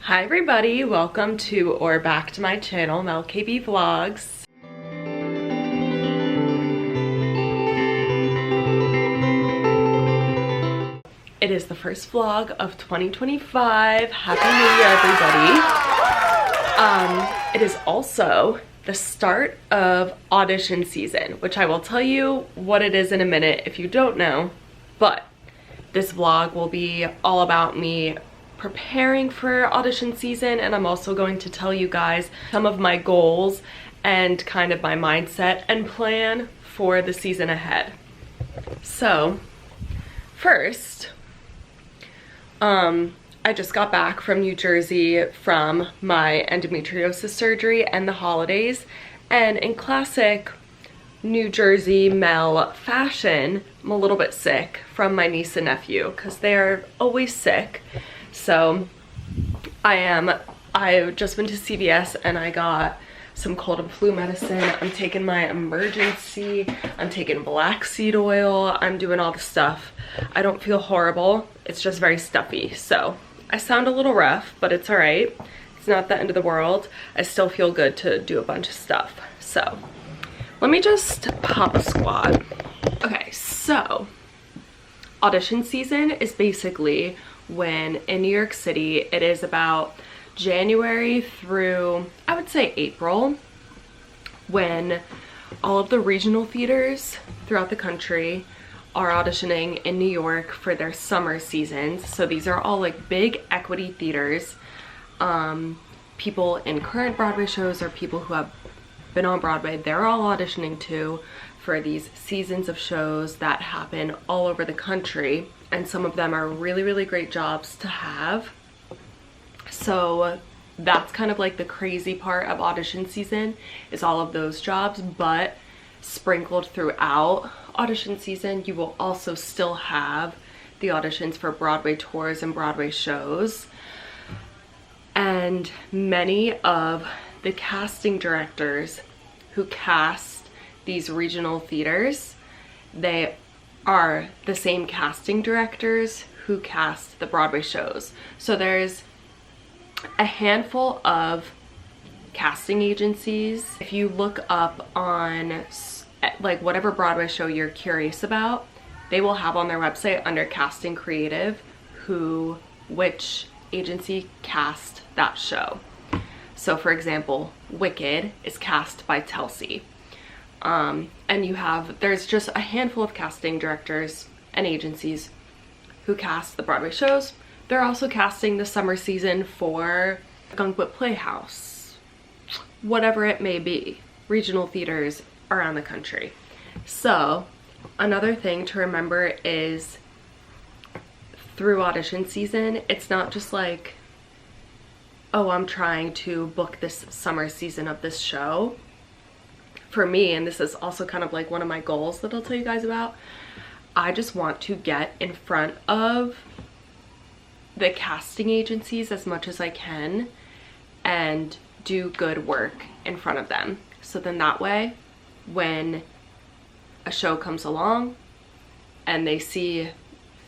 Hi everybody, welcome to or back to my channel, Mel KB Vlogs. It is the first vlog of 2025. Happy New Year, everybody. It is also the start of audition season, which I will tell you what it is in a minute if you don't know, but this vlog will be all about me preparing for audition season, and I'm also going to tell you guys some of my goals and kind of my mindset and plan for the season ahead. So first, I just got back from New Jersey from my endometriosis surgery and the holidays, and in classic New Jersey Mel fashion, I'm a little bit sick from my niece and nephew because they're always sick. So I just went to CVS and I got some cold and flu medicine. I'm taking my emergency, I'm taking black seed oil, I'm doing all the stuff. I don't feel horrible, it's just very stuffy. So I sound a little rough, but it's all right. It's not the end of the world. I still feel good to do a bunch of stuff. So let me just pop a squat. Okay, so audition season is basically when in New York City it is about January through, I would say, April, when all of the regional theaters throughout the country are auditioning in New York for their summer seasons. So these are all like big equity theaters. People in current Broadway shows or people who have been on Broadway, they're all auditioning too for these seasons of shows that happen all over the country. And some of them are really, really great jobs to have. So that's kind of like the crazy part of audition season, is all of those jobs, but sprinkled throughout audition season, you will also still have the auditions for Broadway tours and Broadway shows. And many of the casting directors who cast these regional theaters, they are the same casting directors who cast the Broadway shows. So there's a handful of casting agencies. If you look up on like whatever Broadway show you're curious about, they will have on their website under casting creative which agency cast that show. So for example, Wicked is cast by Telsey. And there's just a handful of casting directors and agencies who cast the Broadway shows. They're also casting the summer season for Gunkwit Playhouse, whatever it may be, regional theaters around the country. So another thing to remember is through audition season, it's not just like, oh, I'm trying to book this summer season of this show. For me, and this is also kind of like one of my goals that I'll tell you guys about, I just want to get in front of the casting agencies as much as I can and do good work in front of them. So then that way, when a show comes along and they see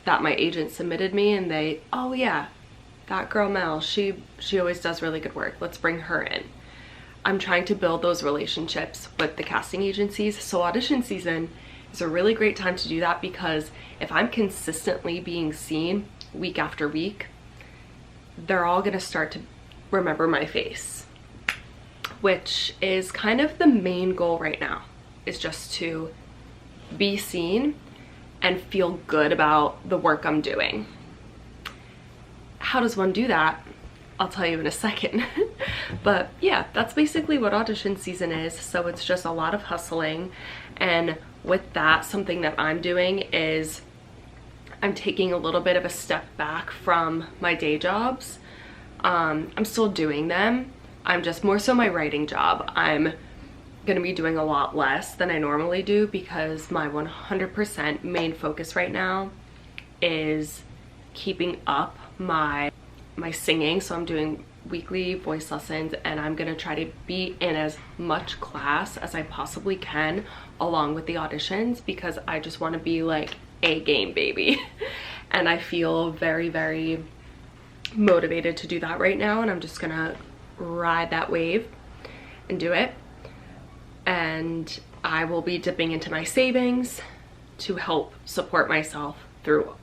that my agent submitted me and they, oh yeah, that girl Mel, she always does really good work, let's bring her in. I'm trying to build those relationships with the casting agencies. So audition season is a really great time to do that, because if I'm consistently being seen week after week, they're all gonna start to remember my face, which is kind of the main goal right now, is just to be seen and feel good about the work I'm doing. How does one do that? I'll tell you in a second. But yeah, that's basically what audition season is. So it's just a lot of hustling. And with that, something that I'm doing is I'm taking a little bit of a step back from my day jobs. I'm still doing them. I'm just more so my writing job. I'm gonna be doing a lot less than I normally do, because my 100% main focus right now is keeping up my singing. So I'm doing weekly voice lessons, and I'm gonna try to be in as much class as I possibly can along with the auditions, because I just want to be like A game baby. And I feel very, very motivated to do that right now, and I'm just gonna ride that wave and do it. And I will be dipping into my savings to help support myself through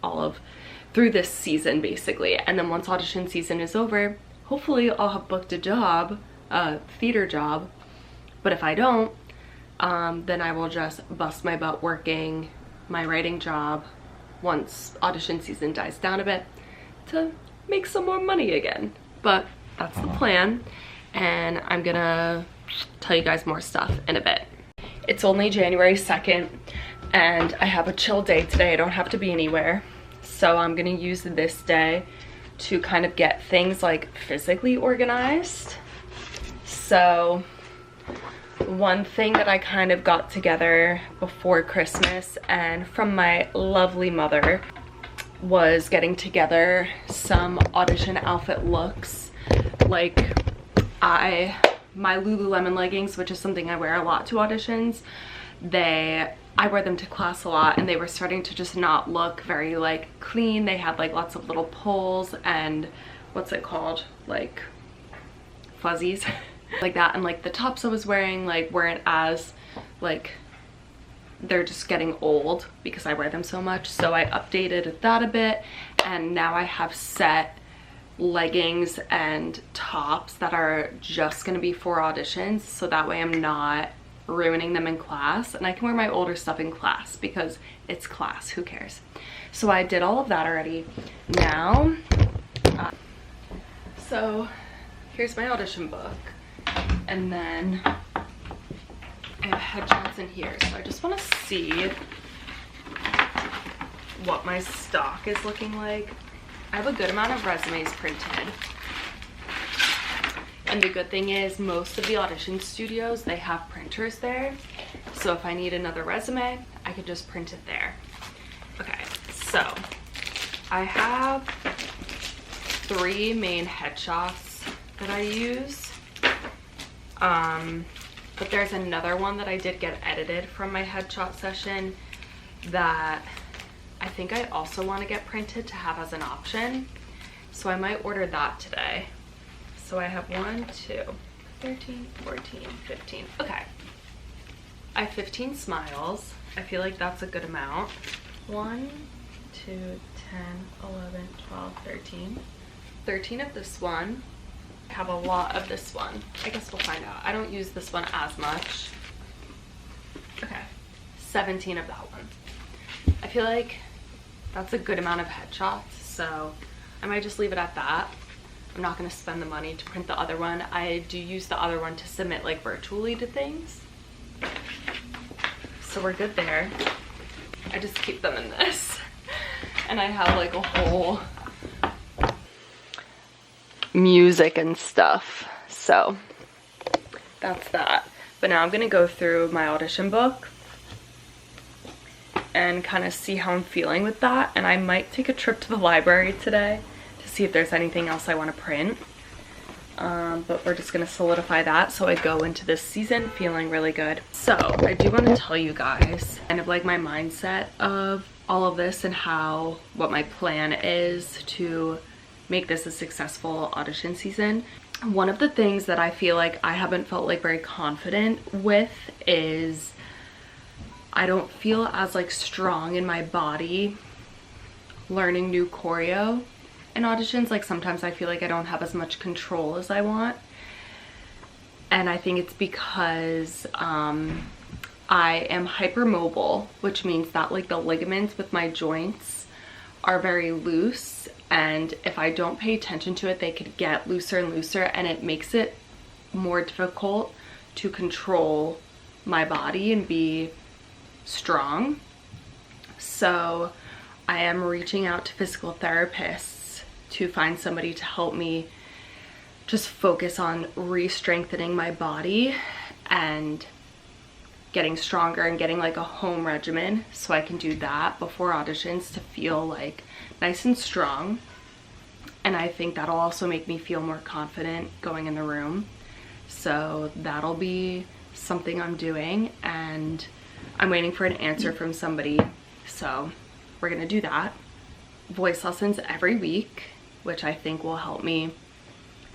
through this season basically. And then once audition season is over, hopefully I'll have booked a job, a theater job. But if I don't, then I will just bust my butt working my writing job once audition season dies down a bit to make some more money again. But that's the plan, and I'm gonna tell you guys more stuff in a bit. It's only January 2nd and I have a chill day today. I don't have to be anywhere, so I'm gonna use this day to kind of get things like physically organized. So one thing that I kind of got together before Christmas and from my lovely mother was getting together some audition outfit looks. Like my Lululemon leggings, which is something I wear a lot to auditions, I wear them to class a lot, and they were starting to just not look very like clean. They had like lots of little pulls and what's it called, like fuzzies like that, and like the tops I was wearing like weren't as like, they're just getting old because I wear them so much. So I updated that a bit, and now I have set leggings and tops that are just gonna be for auditions, so that way I'm not ruining them in class, and I can wear my older stuff in class because it's class, who cares. So I did all of that already. Now so here's my audition book, and then I have headshots in here. So I just want to see what my stock is looking like. I have a good amount of resumes printed, and the good thing is most of the audition studios, they have printers there, so if I need another resume, I could just print it there. Okay, so I have 3 main headshots that I use, but there's another one that I did get edited from my headshot session that I think I also want to get printed to have as an option, so I might order that today. So I have 1, 2, 13, 14, 15. Okay, I have 15 smiles. I feel like that's a good amount. 1, 2, 10, 11, 12, 13. 13 of this one. I have a lot of this one. I guess we'll find out. I don't use this one as much. Okay, 17 of that one. I feel like that's a good amount of headshots, so I might just leave it at that. I'm not going to spend the money to print the other one. I do use the other one to submit like virtually to things, so we're good there. I just keep them in this, and I have like a whole music and stuff, so that's that. But now I'm going to go through my audition book and kind of see how I'm feeling with that, and I might take a trip to the library today to see if there's anything else I want to print, but we're just going to solidify that so I go into this season feeling really good. So I do want to tell you guys kind of like my mindset of all of this and what my plan is to make this a successful audition season. One of the things that I feel like I haven't felt like very confident with is I don't feel as like strong in my body learning new choreo in auditions. Like sometimes I feel like I don't have as much control as I want, and I think it's because I am hypermobile, which means that like the ligaments with my joints are very loose, and if I don't pay attention to it, they could get looser and looser, and it makes it more difficult to control my body and be strong. So I am reaching out to physical therapists to find somebody to help me just focus on re-strengthening my body and getting stronger and getting like a home regimen so I can do that before auditions to feel like nice and strong. And I think that'll also make me feel more confident going in the room. So that'll be something I'm doing, and I'm waiting for an answer from somebody, so we're gonna do that. Voice lessons every week, which I think will help me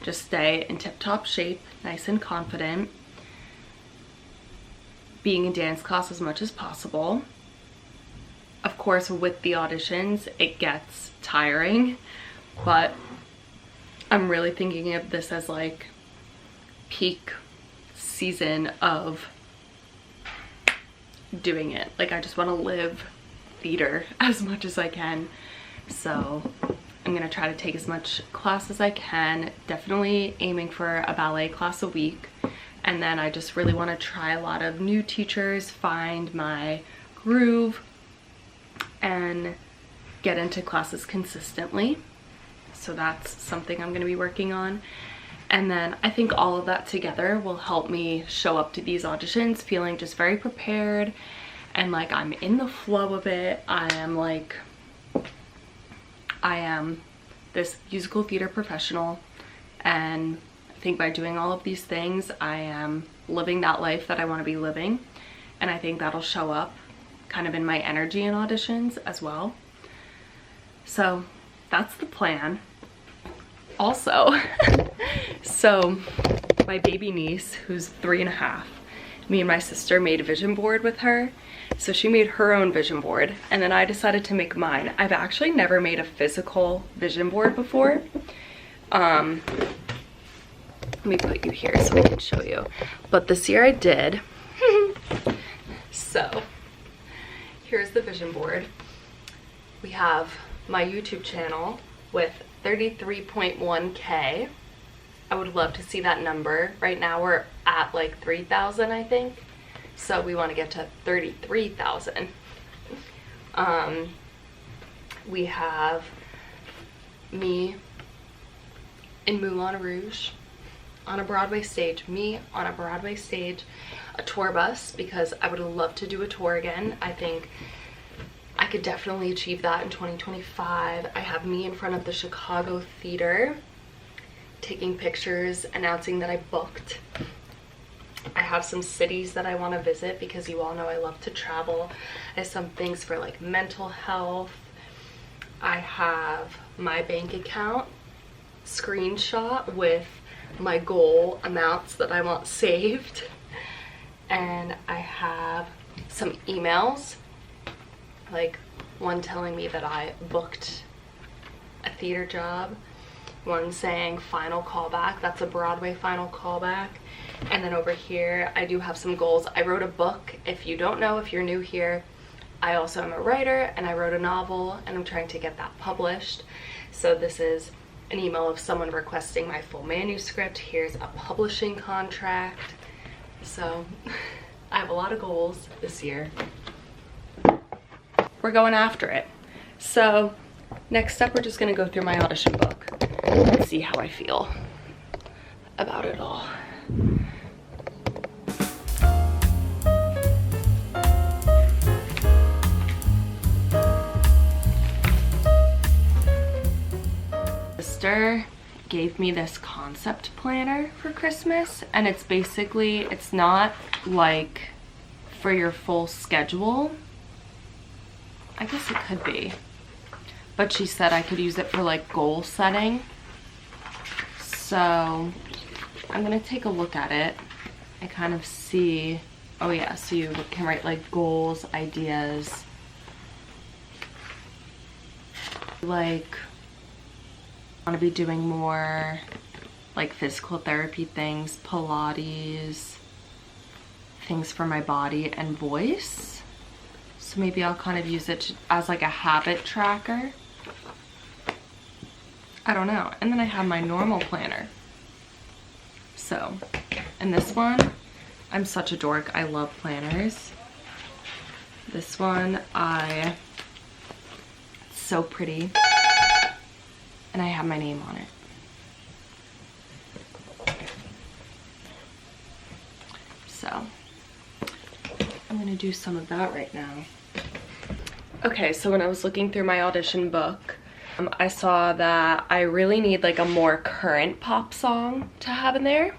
just stay in tip-top shape, nice and confident, being in dance class as much as possible. Of course, with the auditions, it gets tiring, but I'm really thinking of this as like peak season of doing it. Like, I just want to live theater as much as I can. So I'm gonna try to take as much class as I can, definitely aiming for a ballet class a week. And then I just really want to try a lot of new teachers, find my groove, and get into classes consistently. So that's something I'm going to be working on. And then I think all of that together will help me show up to these auditions feeling just very prepared and like I'm in the flow of it. I am this musical theater professional, and I think by doing all of these things, I am living that life that I want to be living. And I think that'll show up kind of in my energy in auditions as well. So that's the plan. Also, so my baby niece, who's 3.5, me and my sister made a vision board with her. So she made her own vision board, and then I decided to make mine. I've actually never made a physical vision board before. Let me put you here so I can show you. But this year I did. So here's the vision board. We have my YouTube channel with 33.1K. I would love to see that number. Right now we're at like 3,000, I think. So we want to get to 33,000. We have me in Moulin Rouge on a Broadway stage, me on a Broadway stage, a tour bus, because I would love to do a tour again. I think I could definitely achieve that in 2025. I have me in front of the Chicago Theater taking pictures, announcing that I booked. I have some cities that I want to visit because you all know I love to travel. I have some things for like mental health. I have my bank account screenshot with my goal amounts that I want saved. And I have some emails, like one telling me that I booked a theater job, one saying final callback, that's a Broadway final callback. And then over here I do have some goals. I wrote a book. If you don't know, if you're new here, I also am a writer, and I wrote a novel, and I'm trying to get that published. So this is an email of someone requesting my full manuscript. Here's a publishing contract. So I have a lot of goals this year. We're going after it. So next up, we're just gonna go through my audition book and see how I feel about it all. Sister gave me this concept planner for Christmas, and it's basically, it's not like for your full schedule. I guess it could be, but she said I could use it for like goal setting. So I'm gonna take a look at it and kind of see. Oh yeah, so you can write like goals, ideas, like I want to be doing more like physical therapy things, Pilates, things for my body and voice. So maybe I'll kind of use it as like a habit tracker. I don't know. And then I have my normal planner. So, and this one, I'm such a dork. I love planners. This one, it's so pretty. And I have my name on it. So I'm gonna do some of that right now. Okay, so when I was looking through my audition book, I saw that I really need like a more current pop song to have in there.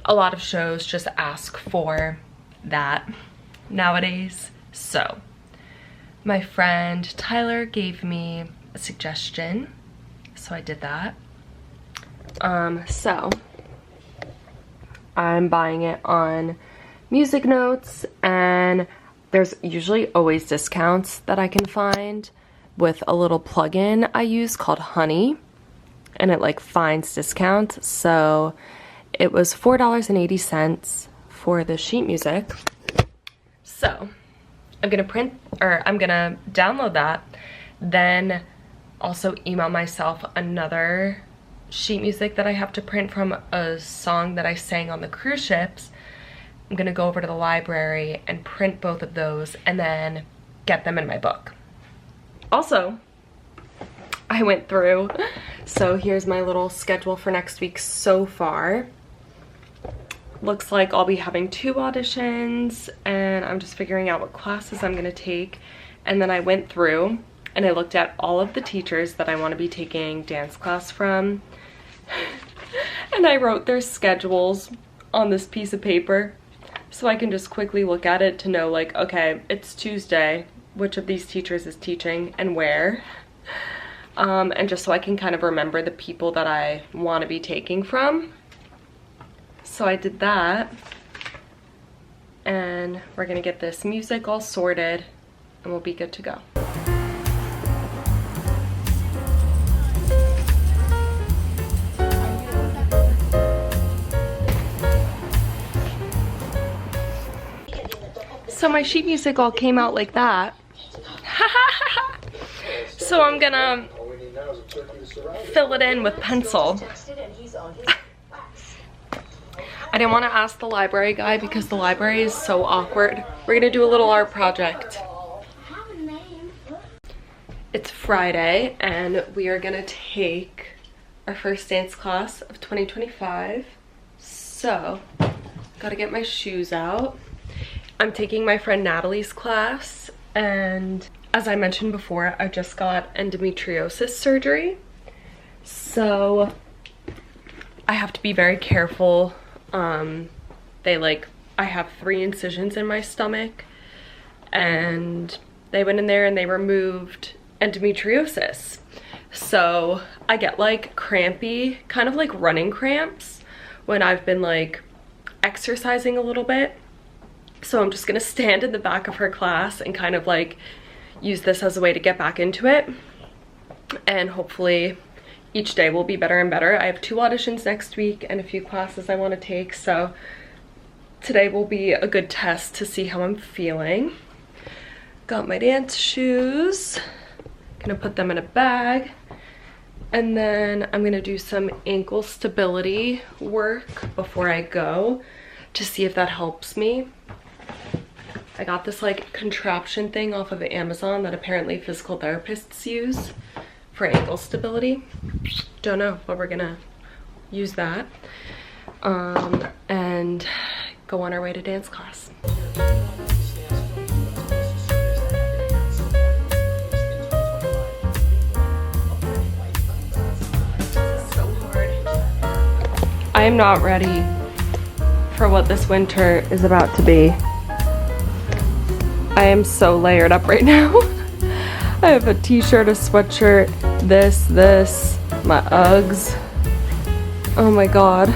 A lot of shows just ask for that nowadays. So my friend Tyler gave me a suggestion. So I did that. So I'm buying it on Music Notes, and there's usually always discounts that I can find with a little plugin I use called Honey, and it like finds discounts. So it was $4.80 for the sheet music. So I'm gonna download that, then also email myself another sheet music that I have to print from a song that I sang on the cruise ships. I'm gonna go over to the library and print both of those and then get them in my book. Also, I went through, so here's my little schedule for next week so far. Looks like I'll be having 2 auditions, and I'm just figuring out what classes I'm gonna take. And then I went through and I looked at all of the teachers that I want to be taking dance class from, and I wrote their schedules on this piece of paper so I can just quickly look at it to know, like, okay, it's Tuesday, which of these teachers is teaching and where, and just so I can kind of remember the people that I want to be taking from. So I did that, and we're gonna get this music all sorted and we'll be good to go. So my sheet music all came out like that. So I'm gonna fill it in with pencil. I didn't want to ask the library guy because the library is so awkward. We're gonna do a little art project. It's Friday and we are gonna take our first dance class of 2025. So, gotta get my shoes out. I'm taking my friend Natalie's class, and as I mentioned before, I just got endometriosis surgery. So I have to be very careful. I have 3 incisions in my stomach, and they went in there and they removed endometriosis. So I get like crampy, kind of like running cramps when I've been like exercising a little bit. So I'm just gonna stand in the back of her class and kind of like use this as a way to get back into it. And hopefully each day will be better and better. I have 2 auditions next week and a few classes I want to take. So today will be a good test to see how I'm feeling. Got my dance shoes. Gonna put them in a bag. And then I'm gonna do some ankle stability work before I go to see if that helps me. I got this like contraption thing off of Amazon that apparently physical therapists use for ankle stability. Don't know, but we're gonna use that and go on our way to dance class. So hard. I am not ready for what this winter is about to be. I am so layered up right now. I have a t-shirt, a sweatshirt, this, my Uggs. Oh my god.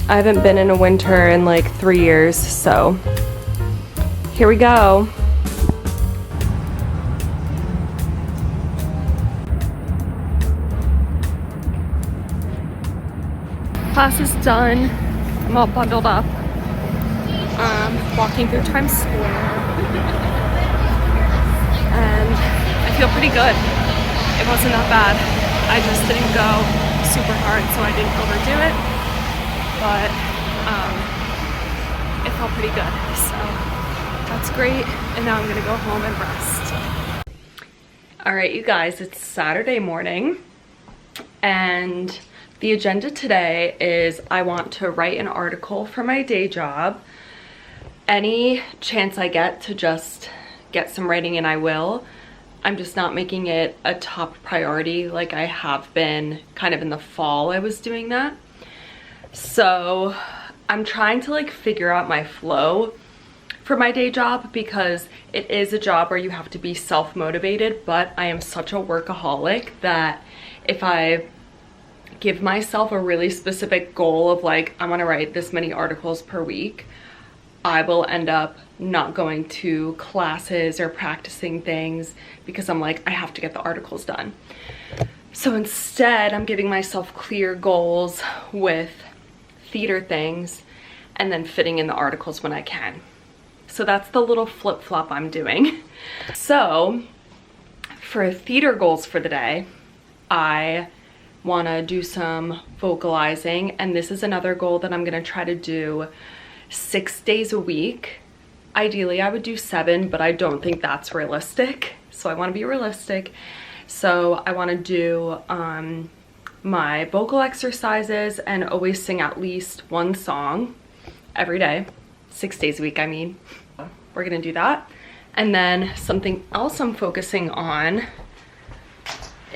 I haven't been in a winter in like 3 years, so here we go. Class is done. I'm all bundled up. Walking through Times Square. And I feel pretty good. It wasn't that bad. I just didn't go super hard, so I didn't overdo it. But it felt pretty good. So that's great. And now I'm gonna go home and rest. All right, you guys, it's Saturday morning. And the agenda today is I want to write an article for my day job. Any chance I get to just get some writing in, I will. I'm just not making it a top priority like I have been kind of in the fall. I was doing that. So I'm trying to like figure out my flow for my day job because it is a job where you have to be self-motivated, but I am such a workaholic that if I give myself a really specific goal of like, I want to write this many articles per week, I will end up not going to classes or practicing things because I'm like, I have to get the articles done. So instead, I'm giving myself clear goals with theater things and then fitting in the articles when I can. So that's the little flip-flop I'm doing. So for theater goals for the day, I want to do some vocalizing, and this is another goal that I'm going to try to do 6 days a week. Ideally I would do 7, but I don't think that's realistic, so I want to be realistic. So I want to do my vocal exercises and always sing at least one song every day, 6 days a week. I mean, we're gonna do that. And then something else I'm focusing on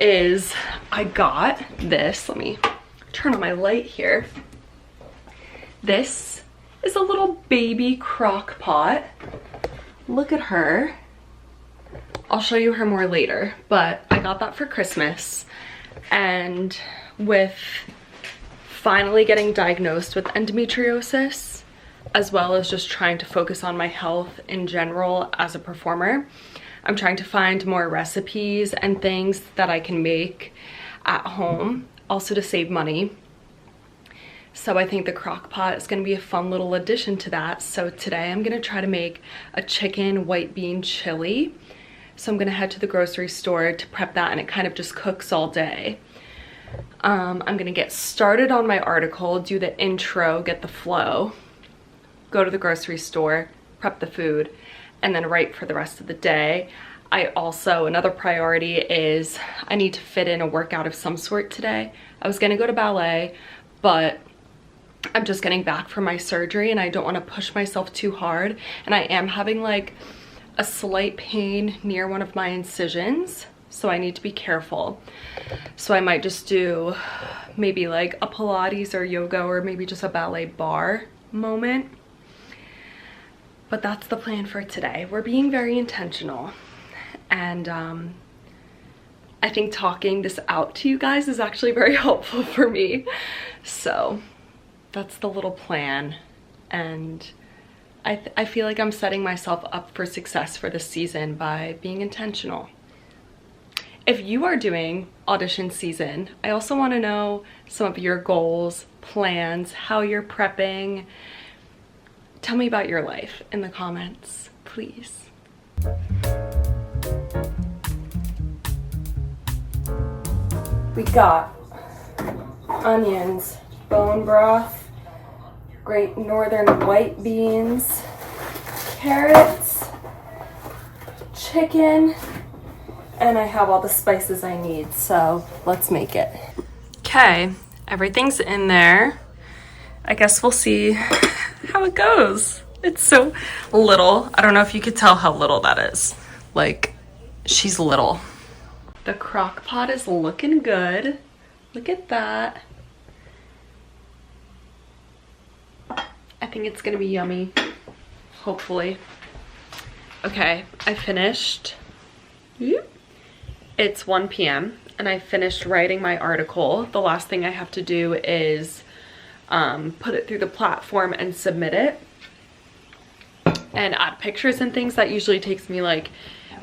is I got this. Let me turn on my light here. This is a little baby crock pot. Look at her. I'll show you her more later, but I got that for Christmas. And with finally getting diagnosed with endometriosis, as well as just trying to focus on my health in general as a performer, I'm trying to find more recipes and things that I can make at home, also to save money. So I think the crock pot is going to be a fun little addition to that. So today I'm going to try to make a chicken white bean chili. So I'm going to head to the grocery store to prep that, and it kind of just cooks all day. I'm going to get started on my article, do the intro, get the flow, go to the grocery store, prep the food, and then write for the rest of the day. I also, another priority is I need to fit in a workout of some sort today. I was gonna go to ballet, but I'm just getting back from my surgery and I don't wanna push myself too hard. And I am having like a slight pain near one of my incisions, so I need to be careful. So I might just do maybe like a Pilates or yoga, or maybe just a ballet bar moment. But that's the plan for today. We're being very intentional. And I think talking this out to you guys is actually very helpful for me. So that's the little plan. And I feel like I'm setting myself up for success for this season by being intentional. If you are doing audition season, I also want to know some of your goals, plans, how you're prepping. Tell me about your life in the comments, please. We got onions, bone broth, great northern white beans, carrots, chicken, and I have all the spices I need, so let's make it. Okay, everything's in there. I guess we'll see how it goes. It's so little. I don't know if you could tell how little that is. Like, she's little. The crock pot is looking good. Look at that. I think it's gonna be yummy, hopefully. Okay, I finished. It's 1 p.m. and I finished writing my article. The last thing I have to do is put it through the platform and submit it and add pictures and things. That usually takes me like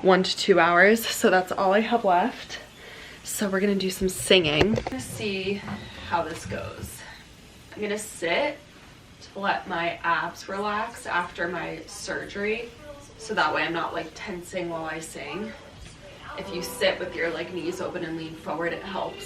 1 to 2 hours, so that's all I have left. So we're gonna do some singing. Let's see how this goes. I'm gonna sit to let my abs relax after my surgery, so that way I'm not like tensing while I sing. If you sit with your like knees open and lean forward, it helps.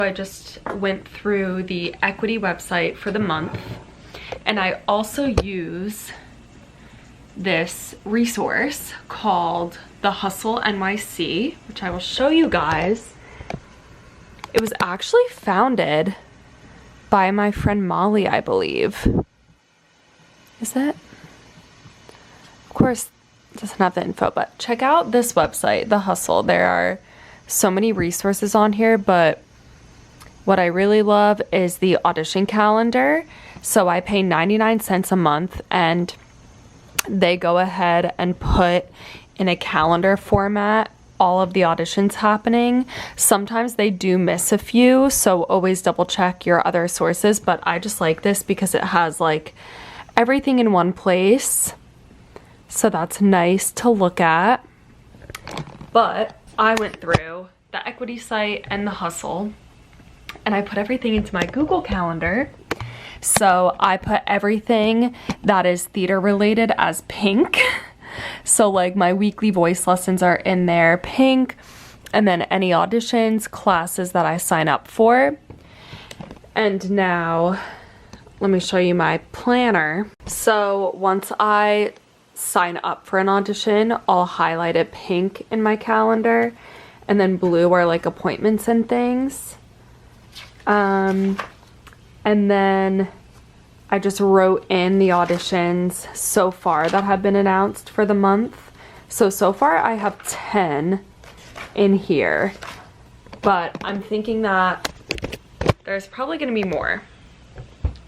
I just went through the equity website for the month, and I also use this resource called The Hustle NYC, which I will show you guys. It was actually founded by my friend Molly, I believe. Is it? Of course, it doesn't have the info, but check out this website, The Hustle. There are so many resources on here, but what I really love is the audition calendar. So I pay 99 cents a month, and they go ahead and put in a calendar format all of the auditions happening. Sometimes they do miss a few, so always double check your other sources, but I just like this because it has like everything in one place. So that's nice to look at. But I went through the equity site and the Hustle, and I put everything into my Google Calendar. So I put everything that is theater related as pink. So like my weekly voice lessons are in there, pink, and then any auditions, classes that I sign up for. And now let me show you my planner. So once I sign up for an audition, I'll highlight it pink in my calendar, and then blue are like appointments and things. And then I just wrote in the auditions so far that have been announced for the month. So far I have 10 in here, but I'm thinking that there's probably gonna be more.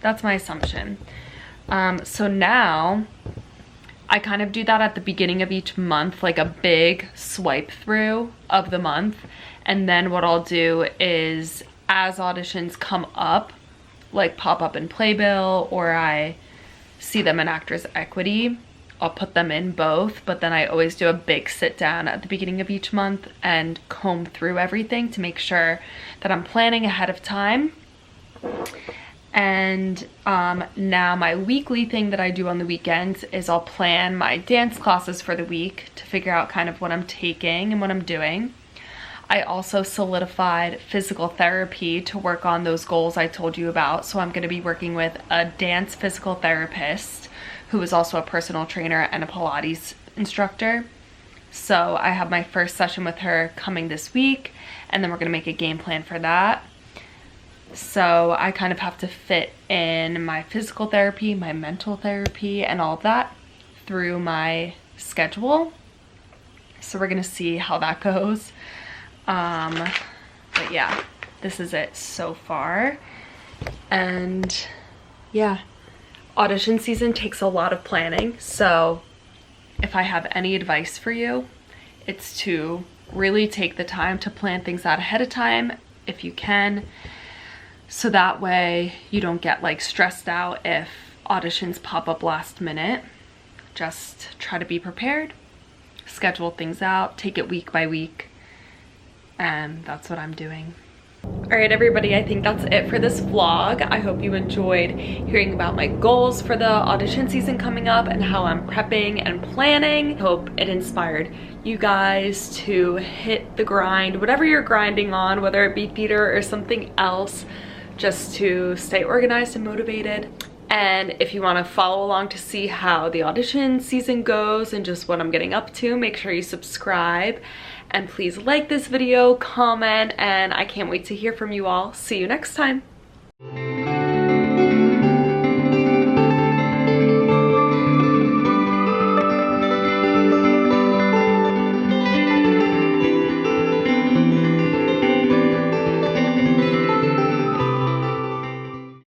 That's my assumption. So now I kind of do that at the beginning of each month, like a big swipe through of the month. And then what I'll do is, as auditions come up, like pop up in Playbill, or I see them in Actors Equity, I'll put them in both. But then I always do a big sit down at the beginning of each month and comb through everything to make sure that I'm planning ahead of time. And now my weekly thing that I do on the weekends is I'll plan my dance classes for the week to figure out kind of what I'm taking and what I'm doing. I also solidified physical therapy to work on those goals I told you about. So I'm going to be working with a dance physical therapist who is also a personal trainer and a Pilates instructor. So I have my first session with her coming this week, and then we're going to make a game plan for that. So I kind of have to fit in my physical therapy, my mental therapy, and all of that through my schedule. So we're going to see how that goes. But yeah, this is it so far. And yeah, audition season takes a lot of planning. So if I have any advice for you, it's to really take the time to plan things out ahead of time if you can. So that way you don't get like stressed out if auditions pop up last minute. Just try to be prepared, schedule things out, take it week by week. And that's what I'm doing. All right, everybody, I think that's it for this vlog. I hope you enjoyed hearing about my goals for the audition season coming up and how I'm prepping and planning. Hope it inspired you guys to hit the grind, whatever you're grinding on, whether it be theater or something else, just to stay organized and motivated. And if you want to follow along to see how the audition season goes and just what I'm getting up to, make sure you subscribe. And please like this video, comment, and I can't wait to hear from you all. See you next time.